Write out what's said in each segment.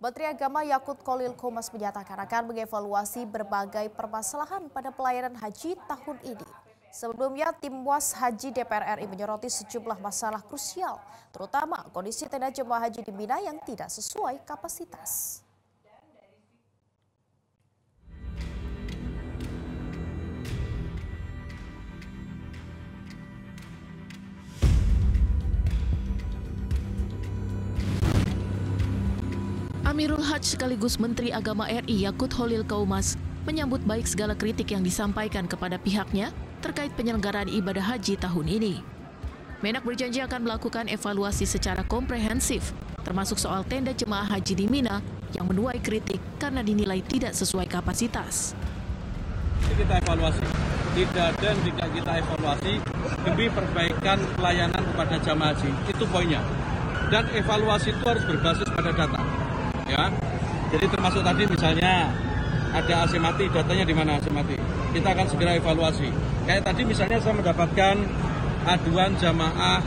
Menteri Agama Yakut Khalil Qomas menyatakan akan mengevaluasi berbagai permasalahan pada pelayanan haji tahun ini. Sebelumnya, tim Was Haji DPR RI menyoroti sejumlah masalah krusial, terutama kondisi tenda jemaah haji di Mina yang tidak sesuai kapasitas. Amirul Hajj sekaligus Menteri Agama RI Yakut Khalil Qomas menyambut baik segala kritik yang disampaikan kepada pihaknya terkait penyelenggaraan ibadah haji tahun ini. Menak berjanji akan melakukan evaluasi secara komprehensif, termasuk soal tenda jemaah haji di Mina yang menuai kritik karena dinilai tidak sesuai kapasitas. Kita evaluasi, tidak kita evaluasi demi perbaikan pelayanan kepada jamaah haji, itu poinnya. Dan evaluasi itu harus berbasis pada data. Ya, jadi termasuk tadi misalnya ada AC mati, datanya di mana AC mati. Kita akan segera evaluasi. Kayak tadi misalnya saya mendapatkan aduan jamaah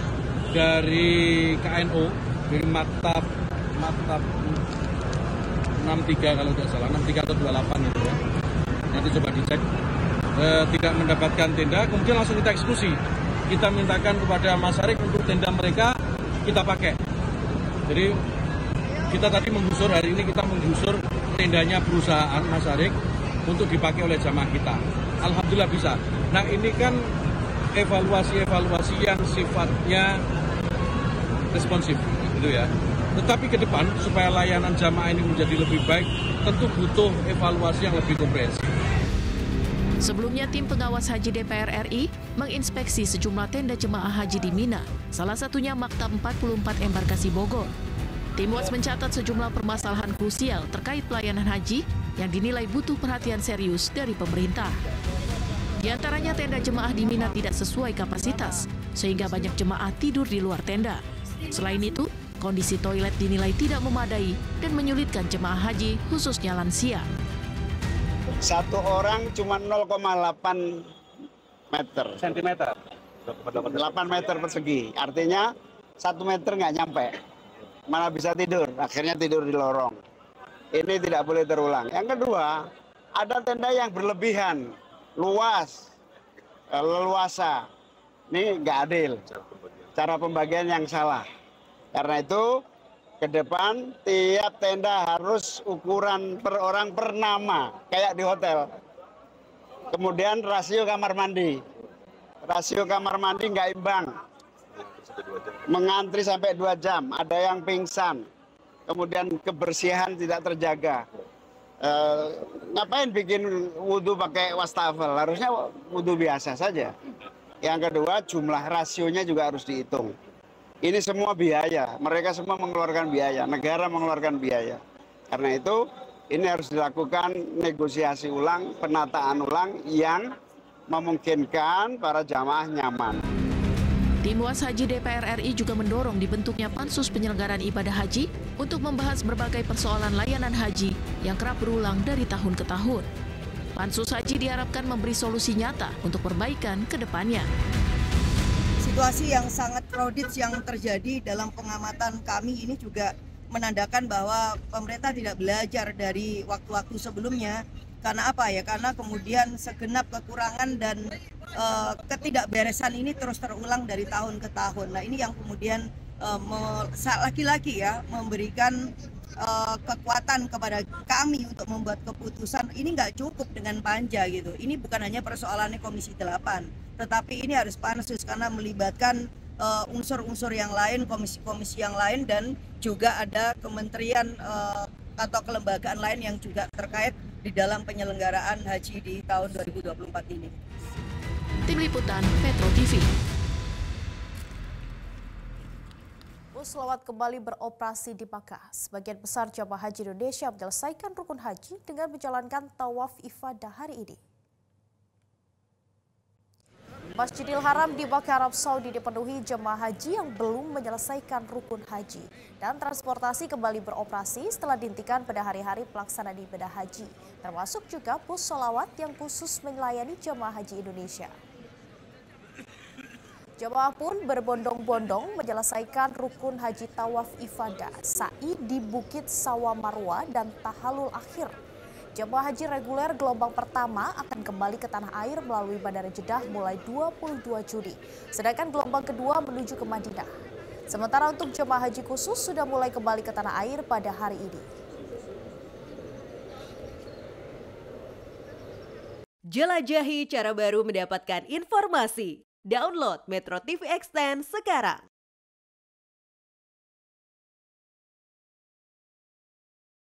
dari KNO, dari Maktab 63 kalau tidak salah, 63 atau 28 itu ya. Nanti coba dicek. Tidak mendapatkan tenda, kemudian langsung kita eksekusi. Kita mintakan kepada Masyarakat untuk tenda mereka kita pakai. Jadi kita tadi menggusur, hari ini kita menggusur tendanya perusahaan Masyarakat untuk dipakai oleh jamaah kita. Alhamdulillah bisa. Nah ini kan evaluasi yang sifatnya responsif, gitu ya. Tetapi ke depan supaya layanan jamaah ini menjadi lebih baik, tentu butuh evaluasi yang lebih komprehensif. Sebelumnya, tim pengawas haji DPR RI menginspeksi sejumlah tenda jemaah haji di Mina, salah satunya Maktab 44 Embarkasi Bogor. Tim Was mencatat sejumlah permasalahan krusial terkait pelayanan haji yang dinilai butuh perhatian serius dari pemerintah. Di antaranya tenda jemaah di Mina tidak sesuai kapasitas, sehingga banyak jemaah tidur di luar tenda. Selain itu, kondisi toilet dinilai tidak memadai dan menyulitkan jemaah haji, khususnya lansia. Satu orang cuma 0,8 meter. Sentimeter. 8 meter persegi. Artinya 1 meter nggak nyampe. Mana bisa tidur, akhirnya tidur di lorong. Ini tidak boleh terulang. Yang kedua, ada tenda yang berlebihan, luas, leluasa. Ini nggak adil. Cara pembagian yang salah. Karena itu, ke depan tiap tenda harus ukuran per orang per nama, kayak di hotel. Kemudian rasio kamar mandi. Rasio kamar mandi nggak imbang. Mengantri sampai 2 jam, ada yang pingsan, kemudian kebersihan tidak terjaga. Ngapain bikin wudhu pakai wastafel? Harusnya wudhu biasa saja. Yang kedua, jumlah rasionya juga harus dihitung. Ini semua biaya, mereka semua mengeluarkan biaya, negara mengeluarkan biaya. Karena itu, ini harus dilakukan negosiasi ulang, penataan ulang yang memungkinkan para jamaah nyaman. Tim Was Haji DPR RI juga mendorong dibentuknya Pansus Penyelenggaraan Ibadah Haji untuk membahas berbagai persoalan layanan haji yang kerap berulang dari tahun ke tahun. Pansus Haji diharapkan memberi solusi nyata untuk perbaikan ke depannya. Situasi yang sangat crowded yang terjadi dalam pengamatan kami ini juga menandakan bahwa pemerintah tidak belajar dari waktu-waktu sebelumnya. Karena apa ya? Karena kemudian segenap kekurangan dan ketidakberesan ini terus terulang dari tahun ke tahun. Nah ini yang kemudian lagi-lagi ya memberikan kekuatan kepada kami untuk membuat keputusan. Ini nggak cukup dengan panja gitu. Ini bukan hanya persoalannya Komisi 8, tetapi ini harus pansus karena melibatkan unsur-unsur yang lain, komisi-komisi yang lain, dan juga ada kementerian atau kelembagaan lain yang juga terkait di dalam penyelenggaraan haji di tahun 2024 ini. Tim Liputan Metro TV. Bus Selawat kembali beroperasi di Makkah. Sebagian besar jamaah haji Indonesia menyelesaikan rukun haji dengan menjalankan tawaf ifadah hari ini. Masjidil Haram di Makkah, Arab Saudi dipenuhi jemaah haji yang belum menyelesaikan rukun haji. Dan transportasi kembali beroperasi setelah dihentikan pada hari-hari pelaksanaan ibadah haji. Termasuk juga bus sholawat yang khusus melayani jemaah haji Indonesia. Jemaah pun berbondong-bondong menyelesaikan rukun haji tawaf ifadah, sa'i di Bukit Sawa Marwa dan tahalul akhir. Jemaah haji reguler gelombang pertama akan kembali ke tanah air melalui Bandara Jeddah mulai 22 Juni, sedangkan gelombang kedua menuju ke Madinah. Sementara untuk jemaah haji khusus sudah mulai kembali ke tanah air pada hari ini. Jelajahi cara baru mendapatkan informasi. Download Metro TV Extend sekarang.